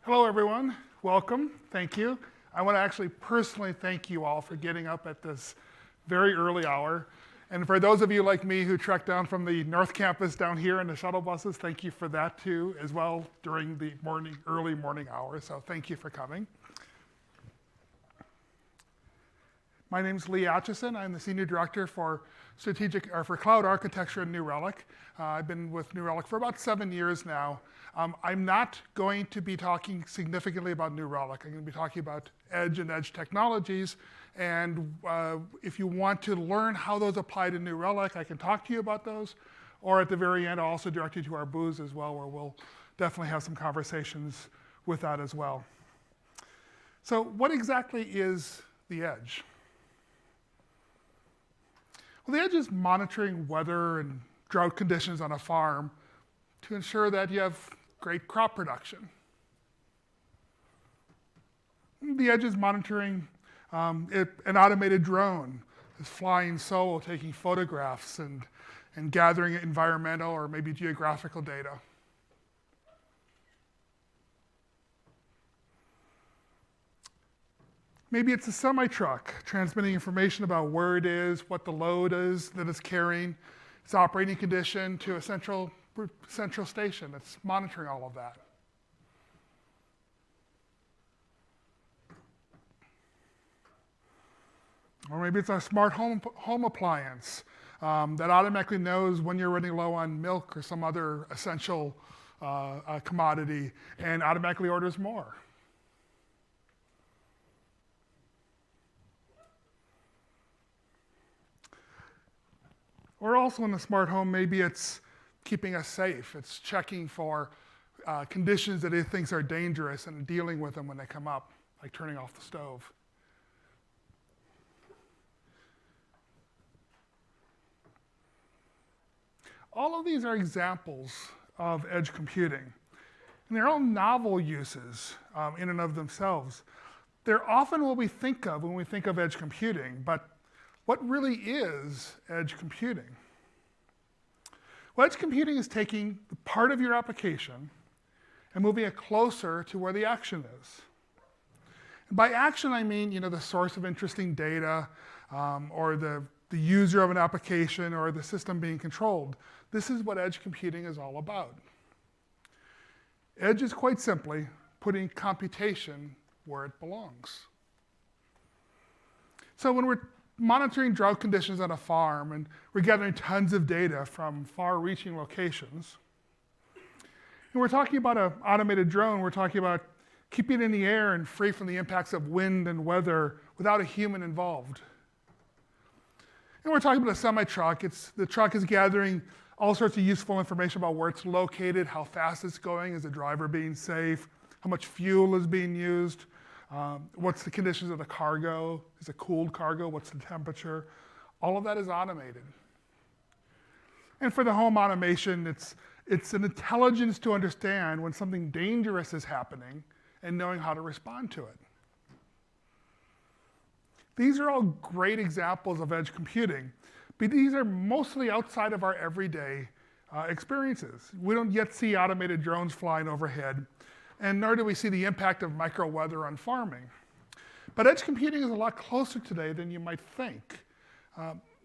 Hello, everyone. Welcome. Thank you. I want to actually personally thank you all for getting up at this very early hour. And for those of you like me who trekked down from the North Campus down here in the shuttle buses, thank you for that too, as well during the early morning hours. So thank you for coming. My name is Lee Atchison. I'm the Senior Director for Cloud Architecture at New Relic. I've been with New Relic for about 7 years now. I'm not going to be talking significantly about New Relic. I'm going to be talking about Edge and Edge technologies. And if you want to learn how those apply to New Relic, I can talk to you about those. Or at the very end, I'll also direct you to our booths as well, where we'll definitely have some conversations with that as well. So what exactly is the Edge? Well, the Edge is monitoring weather and drought conditions on a farm to ensure that you have great crop production. The Edge is monitoring an automated drone is flying solo, taking photographs and gathering environmental or maybe geographical data. Maybe it's a semi-truck transmitting information about where it is, what the load is that it's carrying, its operating condition to a central station that's monitoring all of that. Or maybe it's a smart home appliance that automatically knows when you're running low on milk or some other essential commodity and automatically orders more. Or also in the smart home, maybe it's keeping us safe. It's checking for conditions that it thinks are dangerous and dealing with them when they come up, like turning off the stove. All of these are examples of edge computing. And they're all novel uses in and of themselves. They're often what we think of when we think of edge computing, but what really is edge computing? Well, edge computing is taking the part of your application and moving it closer to where the action is. And by action, I mean the source of interesting data or the user of an application or the system being controlled. This is what edge computing is all about. Edge is quite simply putting computation where it belongs. So when we're monitoring drought conditions on a farm, and we're gathering tons of data from far-reaching locations. And we're talking about an automated drone. We're talking about keeping it in the air and free from the impacts of wind and weather without a human involved. And we're talking about a semi-truck. The truck is gathering all sorts of useful information about where it's located, how fast it's going, is the driver being safe, how much fuel is being used, what's the conditions of the cargo? Is it cooled cargo? What's the temperature? All of that is automated. And for the home automation, it's an intelligence to understand when something dangerous is happening and knowing how to respond to it. These are all great examples of edge computing, but these are mostly outside of our everyday experiences. We don't yet see automated drones flying overhead, and nor do we see the impact of micro-weather on farming. But edge computing is a lot closer today than you might think.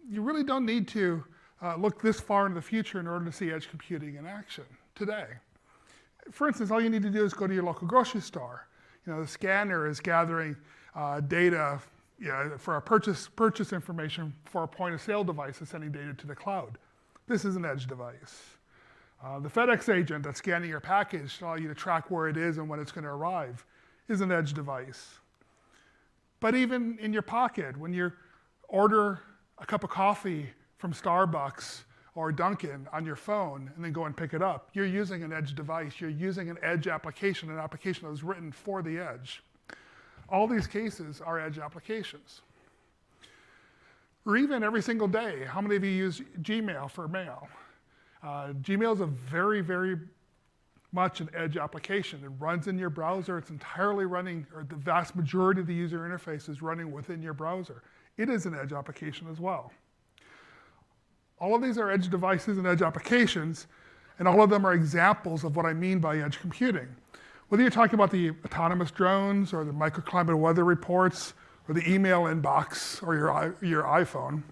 You really don't need to look this far into the future in order to see edge computing in action today. For instance, all you need to do is go to your local grocery store. The scanner is gathering data for a purchase information for a point-of-sale device and sending data to the cloud. This is an edge device. The FedEx agent that's scanning your package to allow you to track where it is and when it's going to arrive is an edge device. But even in your pocket, when you order a cup of coffee from Starbucks or Dunkin' on your phone and then go and pick it up, you're using an edge device. You're using an edge application, an application that was written for the edge. All these cases are edge applications. Or even every single day, how many of you use Gmail for mail? Gmail is a very, very much an edge application. It runs in your browser. It's entirely running, or the vast majority of the user interface is running within your browser. It is an edge application as well. All of these are edge devices and edge applications, and all of them are examples of what I mean by edge computing. Whether you're talking about the autonomous drones or the microclimate weather reports or the email inbox or your iPhone,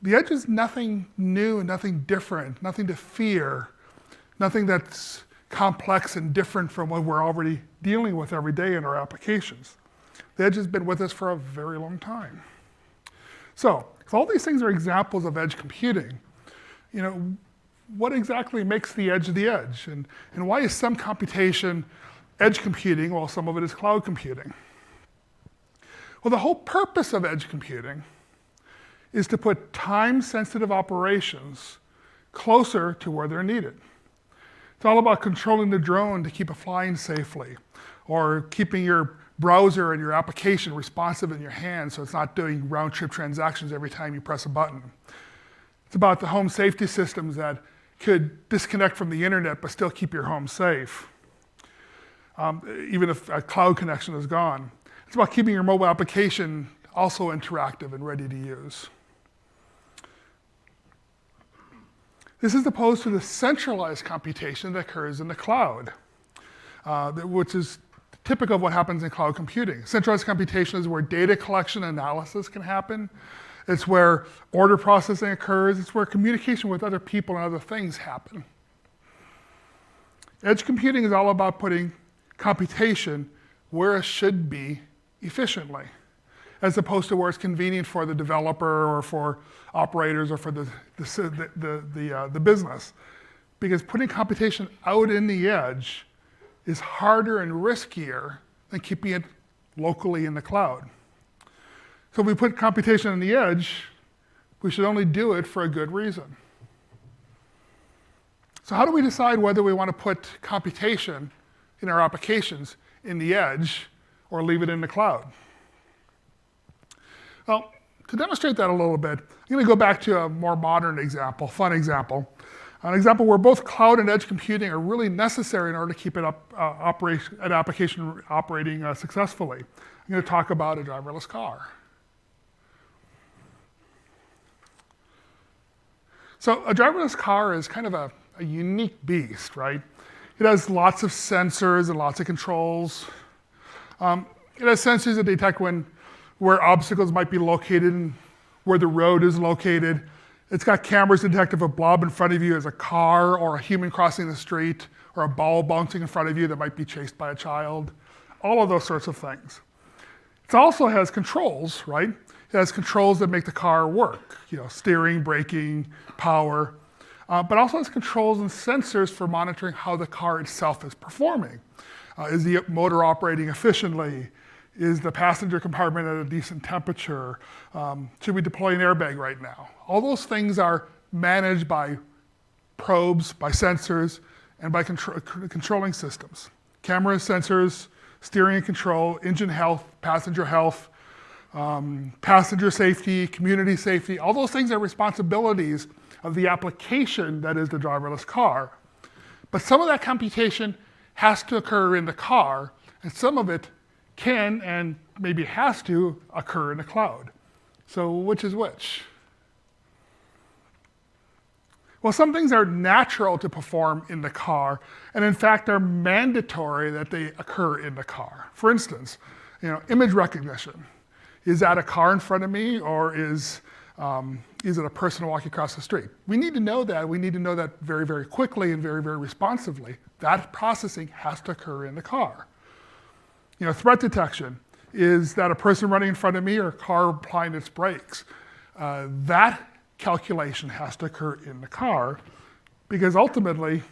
the edge is nothing new and nothing different, nothing to fear, nothing that's complex and different from what we're already dealing with every day in our applications. The edge has been with us for a very long time. So, if all these things are examples of edge computing, what exactly makes the edge, and why is some computation edge computing while some of it is cloud computing? Well, the whole purpose of edge computing is to put time-sensitive operations closer to where they're needed. It's all about controlling the drone to keep it flying safely, or keeping your browser and your application responsive in your hand so it's not doing round-trip transactions every time you press a button. It's about the home safety systems that could disconnect from the internet but still keep your home safe, even if a cloud connection is gone. It's about keeping your mobile application also interactive and ready to use. This is opposed to the centralized computation that occurs in the cloud, which is typical of what happens in cloud computing. Centralized computation is where data collection and analysis can happen. It's where order processing occurs. It's where communication with other people and other things happen. Edge computing is all about putting computation where it should be efficiently, as opposed to where it's convenient for the developer or for operators or for the business. Because putting computation out in the edge is harder and riskier than keeping it locally in the cloud. So if we put computation on the edge, we should only do it for a good reason. So how do we decide whether we want to put computation in our applications in the edge or leave it in the cloud? Well, to demonstrate that a little bit, I'm going to go back to a more modern example, fun example. An example where both cloud and edge computing are really necessary in order to keep an application operating successfully. I'm going to talk about a driverless car. So a driverless car is kind of a unique beast, right? It has lots of sensors and lots of controls. It has sensors that detect where obstacles might be located and where the road is located. It's got cameras to detect if a blob in front of you is a car or a human crossing the street or a ball bouncing in front of you that might be chased by a child. All of those sorts of things. It also has controls, right? It has controls that make the car work, steering, braking, power, but also has controls and sensors for monitoring how the car itself is performing. Is the motor operating efficiently? Is the passenger compartment at a decent temperature? Should we deploy an airbag right now? All those things are managed by probes, by sensors, and by controlling systems. Cameras, sensors, steering and control, engine health, passenger safety, community safety, all those things are responsibilities of the application that is the driverless car. But some of that computation has to occur in the car, and some of it can and maybe has to occur in the cloud. So which is which? Well, some things are natural to perform in the car, and in fact are mandatory that they occur in the car. For instance, image recognition. Is that a car in front of me, or is it a person walking across the street? We need to know that. We need to know that very, very quickly and very, very responsively. That processing has to occur in the car. Threat detection. Is that a person running in front of me or a car applying its brakes? That calculation has to occur in the car because ultimately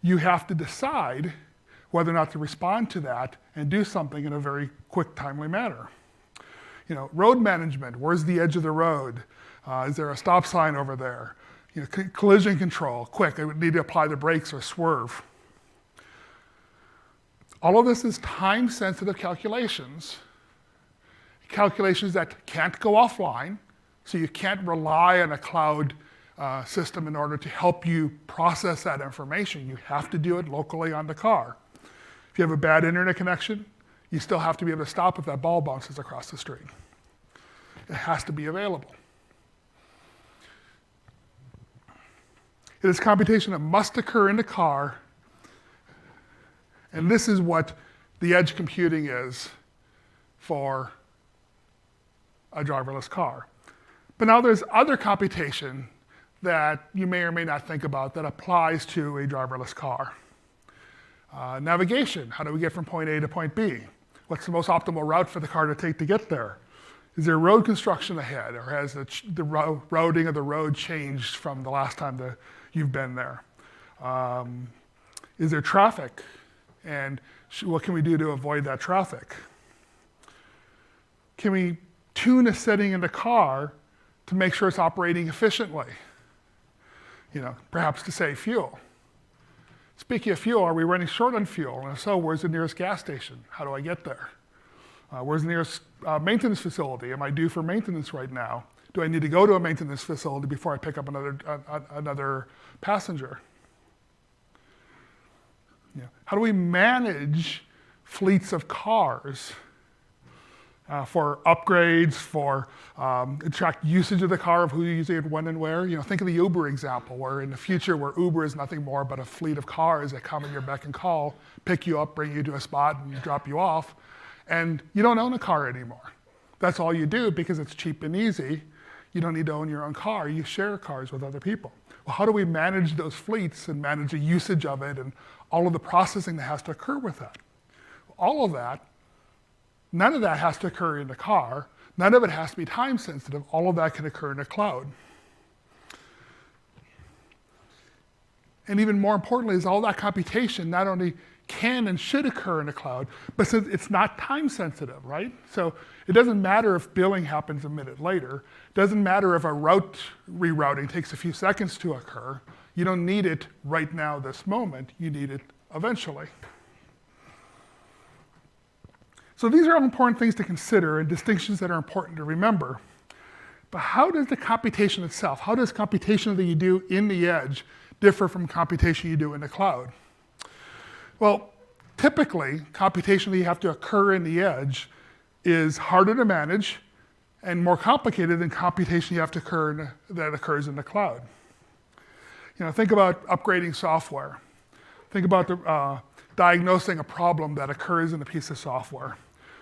you have to decide whether or not to respond to that and do something in a very quick, timely manner. Road management. Where's the edge of the road? Is there a stop sign over there? Collision control. Quick, I would need to apply the brakes or swerve. All of this is time-sensitive calculations that can't go offline, so you can't rely on a cloud system in order to help you process that information. You have to do it locally on the car. If you have a bad internet connection, you still have to be able to stop if that ball bounces across the street. It has to be available. It is computation that must occur in the car, And this is what the edge computing is for a driverless car. But now there's other computation that you may or may not think about that applies to a driverless car. Navigation, how do we get from point A to point B? What's the most optimal route for the car to take to get there? Is there road construction ahead, or has the routing of the road changed from the last time you've been there? Is there traffic? And what can we do to avoid that traffic? Can we tune a setting in the car to make sure it's operating efficiently? Perhaps to save fuel. Speaking of fuel, are we running short on fuel? And if so, where's the nearest gas station? How do I get there? Where's the nearest maintenance facility? Am I due for maintenance right now? Do I need to go to a maintenance facility before I pick up another passenger? How do we manage fleets of cars for upgrades, for track usage of the car, of who's using it when and where? Think of the Uber example, where in the future where Uber is nothing more but a fleet of cars that come at your beck and call, pick you up, bring you to a spot, and drop you off. And you don't own a car anymore. That's all you do because it's cheap and easy. You don't need to own your own car. You share cars with other people. Well, how do we manage those fleets and manage the usage of it and all of the processing that has to occur with that? All of that, none of that has to occur in the car. None of it has to be time sensitive. All of that can occur in the cloud. And even more importantly is all that computation not only can and should occur in the cloud, but since it's not time sensitive, right? So it doesn't matter if billing happens a minute later. It doesn't matter if a route rerouting takes a few seconds to occur. You don't need it right now, this moment. You need it eventually. So these are all important things to consider and distinctions that are important to remember. But how does the computation itself, how does computation that you do in the edge differ from computation you do in the cloud? Well, typically, computation that you have to occur in the edge is harder to manage and more complicated than computation you have to occur that occurs in the cloud. Think about upgrading software. Think about diagnosing a problem that occurs in a piece of software,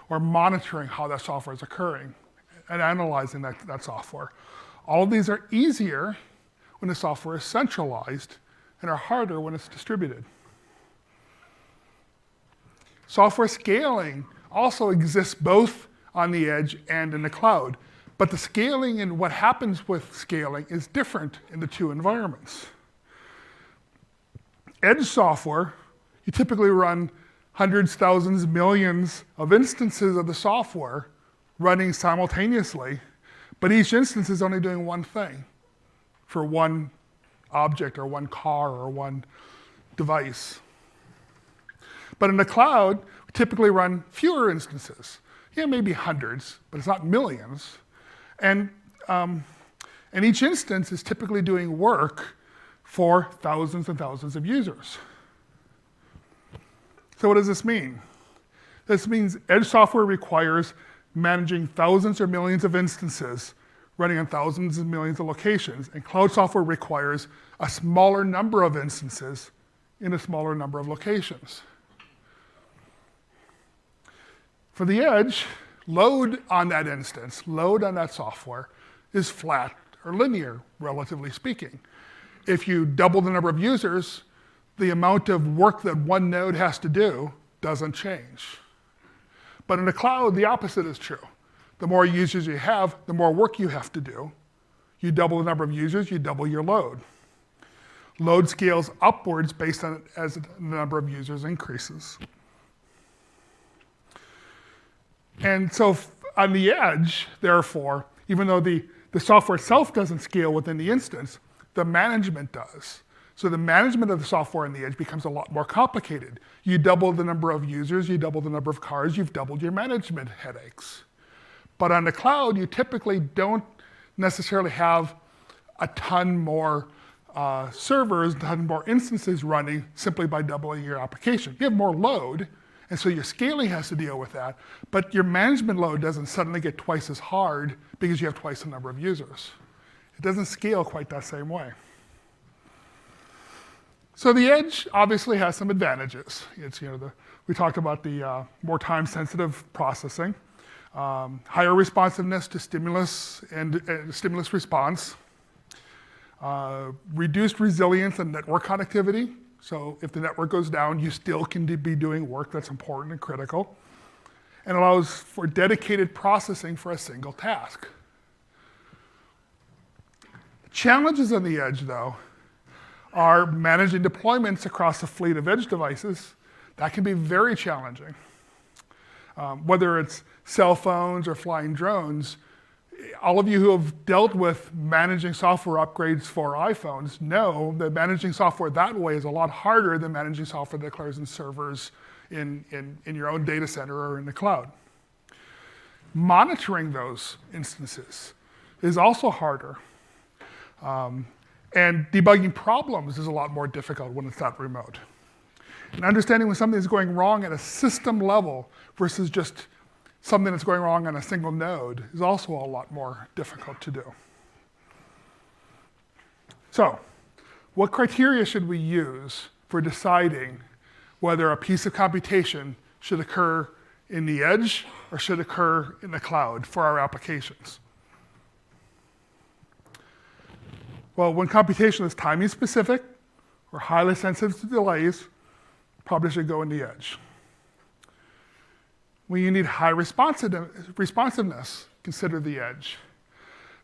or monitoring how that software is occurring and analyzing that software. All of these are easier when the software is centralized and are harder when it's distributed. Software scaling also exists both on the edge and in the cloud, but the scaling and what happens with scaling is different in the two environments. Edge software, you typically run hundreds, thousands, millions of instances of the software running simultaneously, but each instance is only doing one thing for one object or one car or one device. But in the cloud, we typically run fewer instances. Maybe hundreds, but it's not millions. And each instance is typically doing work for thousands and thousands of users. So what does this mean? This means edge software requires managing thousands or millions of instances running on thousands and millions of locations, and cloud software requires a smaller number of instances in a smaller number of locations. For the edge, load on that instance, load on that software is flat or linear, relatively speaking. If you double the number of users, the amount of work that one node has to do doesn't change. But in the cloud, the opposite is true. The more users you have, the more work you have to do. You double the number of users, you double your load. Load scales upwards based on as the number of users increases. And so on the edge, therefore, even though the software itself doesn't scale within the instance, the management does. So the management of the software on the edge becomes a lot more complicated. You double the number of users, you double the number of cars, you've doubled your management headaches. But on the cloud, you typically don't necessarily have a ton more servers, a ton more instances running simply by doubling your application. You have more load, and so your scaling has to deal with that, but your management load doesn't suddenly get twice as hard because you have twice the number of users. It doesn't scale quite that same way. So the edge obviously has some advantages. It's, we talked about the more time-sensitive processing, higher responsiveness to stimulus and stimulus response, reduced resilience and network connectivity. So if the network goes down, you still can be doing work that's important and critical, and allows for dedicated processing for a single task. Challenges on the edge, though, are managing deployments across a fleet of edge devices. That can be very challenging. Whether it's cell phones or flying drones, all of you who have dealt with managing software upgrades for iPhones know that managing software that way is a lot harder than managing software that occurs in servers in your own data center or in the cloud. Monitoring those instances is also harder. And debugging problems is a lot more difficult when it's that remote. And understanding when something is going wrong at a system level versus just something that's going wrong on a single node is also a lot more difficult to do. So, what criteria should we use for deciding whether a piece of computation should occur in the edge or should occur in the cloud for our applications? Well, when computation is timing specific or highly sensitive to delays, probably should go in the edge. When you need high responsiveness, consider the edge.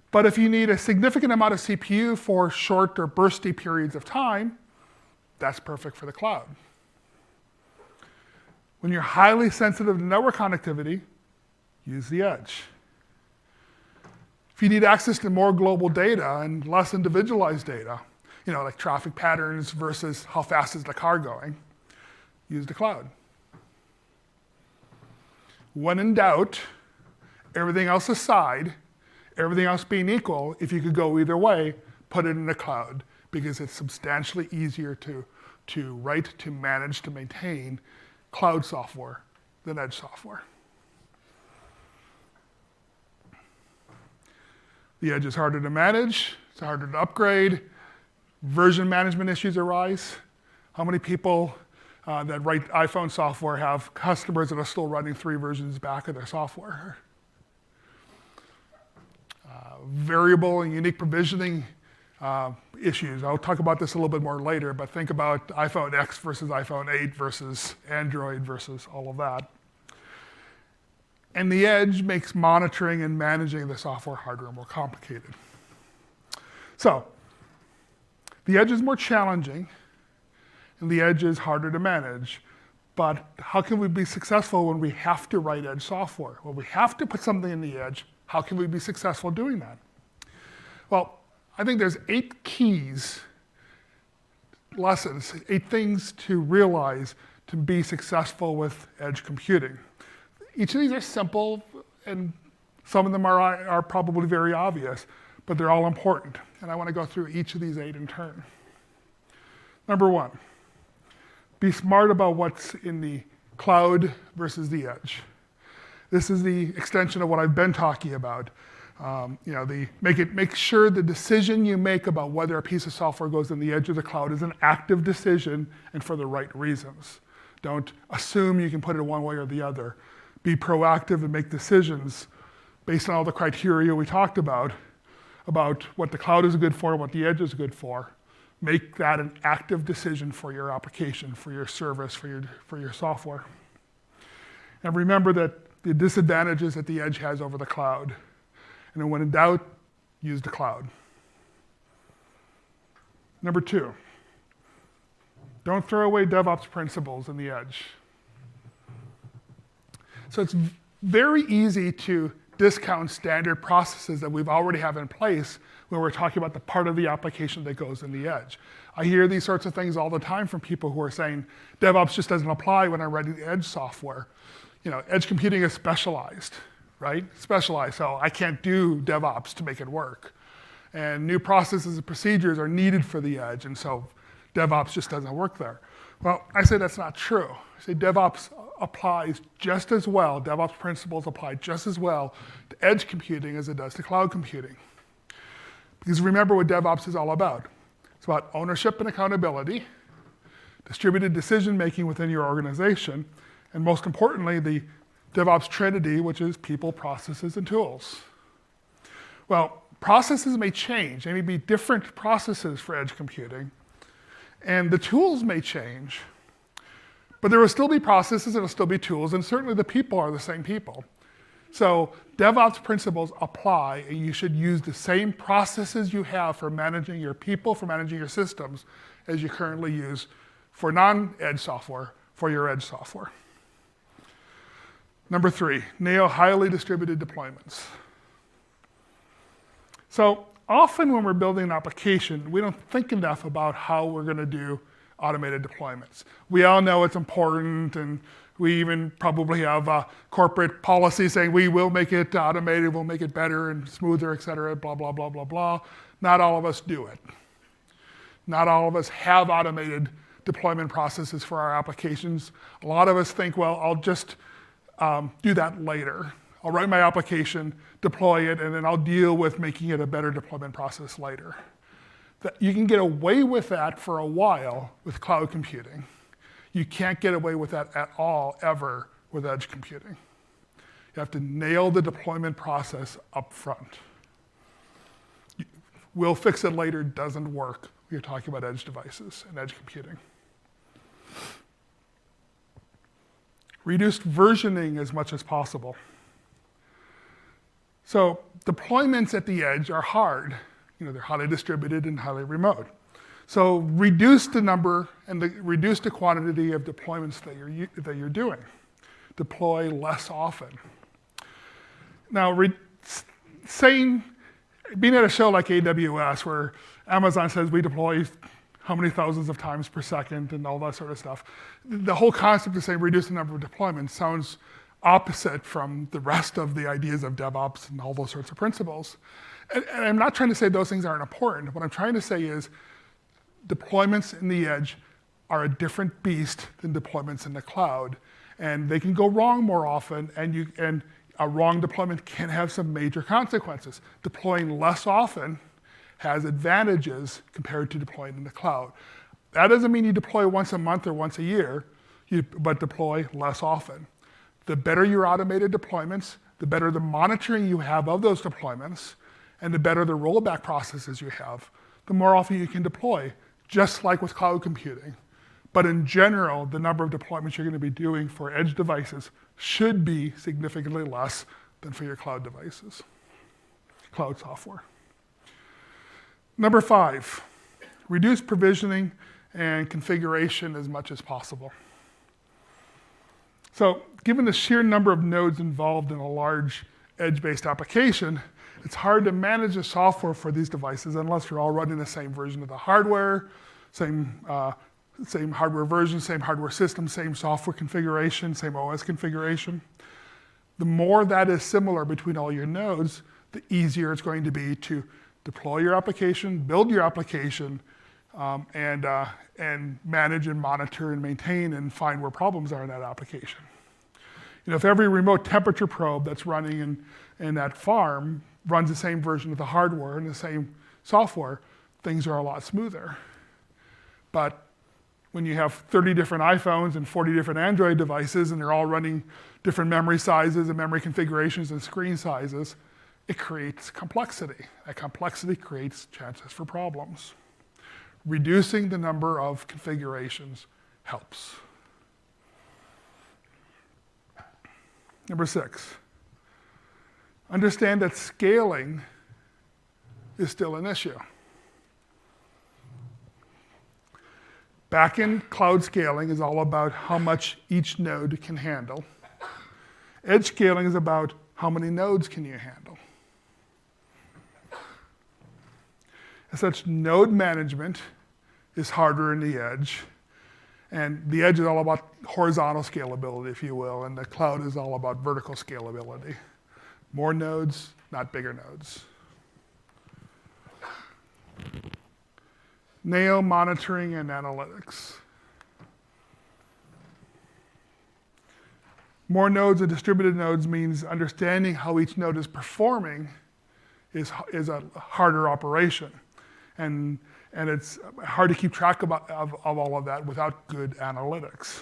But if you need a significant amount of CPU for short or bursty periods of time, that's perfect for the cloud. When you're highly sensitive to network connectivity, use the edge. If you need access to more global data and less individualized data, like traffic patterns versus how fast is the car going, use the cloud. When in doubt, everything else aside, everything else being equal, if you could go either way, put it in the cloud because it's substantially easier to write, to manage, to maintain cloud software than edge software. The edge is harder to manage, it's harder to upgrade, version management issues arise. How many people that write iPhone software have customers that are still running 3 versions back of their software? Variable and unique provisioning issues. I'll talk about this a little bit more later, but think about iPhone X versus iPhone 8 versus Android versus all of that. And the edge makes monitoring and managing the software harder and more complicated. So, the edge is more challenging, and the edge is harder to manage. But how can we be successful when we have to write edge software? When we have to put something in the edge, how can we be successful doing that? Well, I think there's 8 keys, lessons, 8 things to realize to be successful with edge computing. Each of these are simple, and some of them are probably very obvious, but they're all important. And I want to go through each of these 8 in turn. Number 1, be smart about what's in the cloud versus the edge. This is the extension of what I've been talking about. Make sure the decision you make about whether a piece of software goes in the edge or the cloud is an active decision and for the right reasons. Don't assume you can put it one way or the other. Be proactive and make decisions based on all the criteria we talked about what the cloud is good for, what the edge is good for. Make that an active decision for your application, for your service, for your software. And remember that the disadvantages that the edge has over the cloud. And then when in doubt, use the cloud. Number 2, don't throw away DevOps principles in the edge. So it's very easy to discount standard processes that we've already have in place when we're talking about the part of the application that goes in the edge. I hear these sorts of things all the time from people who are saying, DevOps just doesn't apply when I'm writing the edge software. Edge computing is specialized, right? Specialized, so I can't do DevOps to make it work. And new processes and procedures are needed for the edge, and so DevOps just doesn't work there. Well, I say that's not true. I say DevOps applies just as well, DevOps principles apply just as well to edge computing as it does to cloud computing. Because remember what DevOps is all about. It's about ownership and accountability, distributed decision-making within your organization, and most importantly, the DevOps Trinity, which is people, processes, and tools. Well, processes may change. They may be different processes for edge computing, and the tools may change, but there will still be processes, there will still be tools, and certainly the people are the same people. So DevOps principles apply, and you should use the same processes you have for managing your people, for managing your systems, as you currently use for non-edge software, for your edge software. Number 3, nail highly distributed deployments. So often when we're building an application, we don't think enough about how we're going to do automated deployments. We all know it's important, and we even probably have a corporate policy saying we will make it automated, we'll make it better and smoother, et cetera, blah, blah, blah, blah, blah. Not all of us do it. Not all of us have automated deployment processes for our applications. A lot of us think, well, I'll just do that later. I'll write my application, deploy it, and then I'll deal with making it a better deployment process later. You can get away with that for a while with cloud computing. You can't get away with that at all, ever, with edge computing. You have to nail the deployment process up front. We'll fix it later doesn't work. You're talking about edge devices and edge computing. Reduced versioning as much as possible. So deployments at the edge are hard. They're highly distributed and highly remote. So reduce the number and reduce the quantity of deployments that you're doing. Deploy less often. Now, being at a show like AWS, where Amazon says we deploy how many thousands of times per second and all that sort of stuff, the whole concept of saying reduce the number of deployments sounds opposite from the rest of the ideas of DevOps and all those sorts of principles. And I'm not trying to say those things aren't important. What I'm trying to say is deployments in the edge are a different beast than deployments in the cloud. And they can go wrong more often, and a wrong deployment can have some major consequences. Deploying less often has advantages compared to deploying in the cloud. That doesn't mean you deploy once a month or once a year, but deploy less often. The better your automated deployments, the better the monitoring you have of those deployments, and the better the rollback processes you have, the more often you can deploy, just like with cloud computing. But in general, the number of deployments you're going to be doing for edge devices should be significantly less than for your cloud devices, cloud software. Number 5, reduce provisioning and configuration as much as possible. So given the sheer number of nodes involved in a large edge-based application, it's hard to manage the software for these devices unless you're all running the same version of the hardware, same hardware version, same hardware system, same software configuration, same OS configuration. The more that is similar between all your nodes, the easier it's going to be to deploy your application, build your application, and manage and monitor and maintain and find where problems are in that application. If every remote temperature probe that's running in that farm runs the same version of the hardware and the same software, things are a lot smoother. But when you have 30 different iPhones and 40 different Android devices and they're all running different memory sizes and memory configurations and screen sizes, it creates complexity. That complexity creates chances for problems. Reducing the number of configurations helps. Number 6, understand that scaling is still an issue. Back-end cloud scaling is all about how much each node can handle. Edge scaling is about how many nodes can you handle. As such, node management is harder in the edge. And the edge is all about horizontal scalability, if you will, and the cloud is all about vertical scalability. More nodes, not bigger nodes. Nail monitoring and analytics. More nodes and distributed nodes means understanding how each node is performing is a harder operation. And And it's hard to keep track of all of that without good analytics.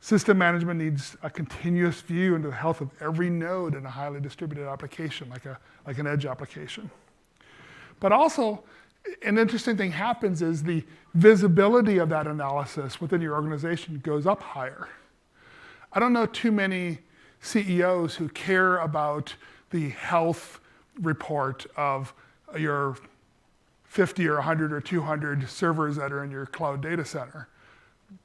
System management needs a continuous view into the health of every node in a highly distributed application, like an edge application. But also, an interesting thing happens is the visibility of that analysis within your organization goes up higher. I don't know too many CEOs who care about the health report of your 50 or 100 or 200 servers that are in your cloud data center.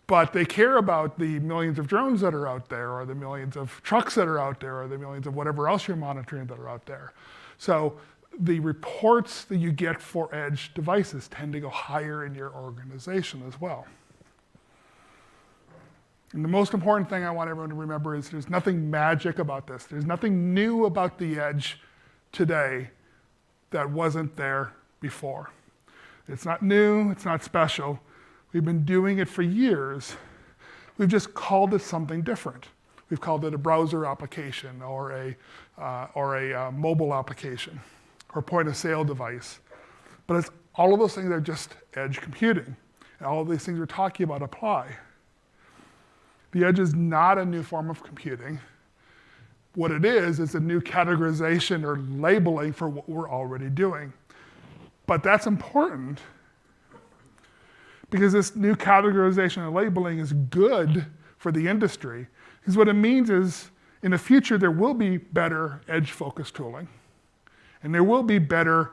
But they care about the millions of drones that are out there, or the millions of trucks that are out there, or the millions of whatever else you're monitoring that are out there. So the reports that you get for edge devices tend to go higher in your organization as well. And the most important thing I want everyone to remember is there's nothing magic about this. There's nothing new about the edge today that wasn't there before. It's not new, it's not special. We've been doing it for years. We've just called it something different. We've called it a browser application, or a mobile application, or point of sale device. But all of those things are just edge computing. And all of these things we're talking about apply. The edge is not a new form of computing. What it is a new categorization or labeling for what we're already doing. But that's important because this new categorization and labeling is good for the industry. Because what it means is, in the future, there will be better edge-focused tooling. And there will be better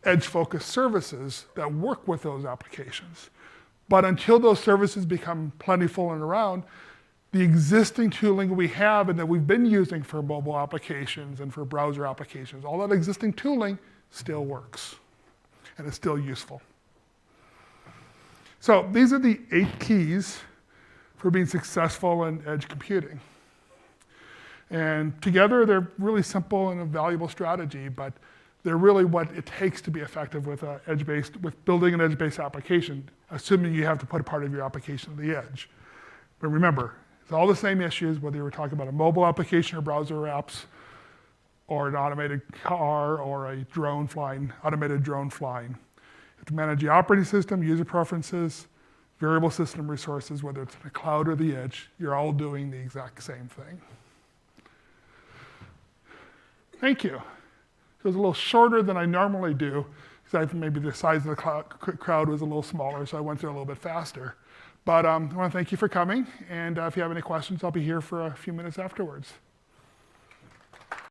edge-focused services that work with those applications. But until those services become plentiful and around, the existing tooling we have and that we've been using for mobile applications and for browser applications, all that existing tooling still works. And it's still useful. So these are the 8 keys for being successful in edge computing. And together, they're really simple and a valuable strategy, but they're really what it takes to be effective with building an edge-based application, assuming you have to put a part of your application at the edge. But remember, it's all the same issues, whether you're talking about a mobile application or browser apps, or an automated car, or a automated drone flying. You have to manage the operating system, user preferences, variable system resources, whether it's in the cloud or the edge. You're all doing the exact same thing. Thank you. It was a little shorter than I normally do, because I think maybe the size of the crowd was a little smaller, so I went through a little bit faster. But I want to thank you for coming, and if you have any questions, I'll be here for a few minutes afterwards.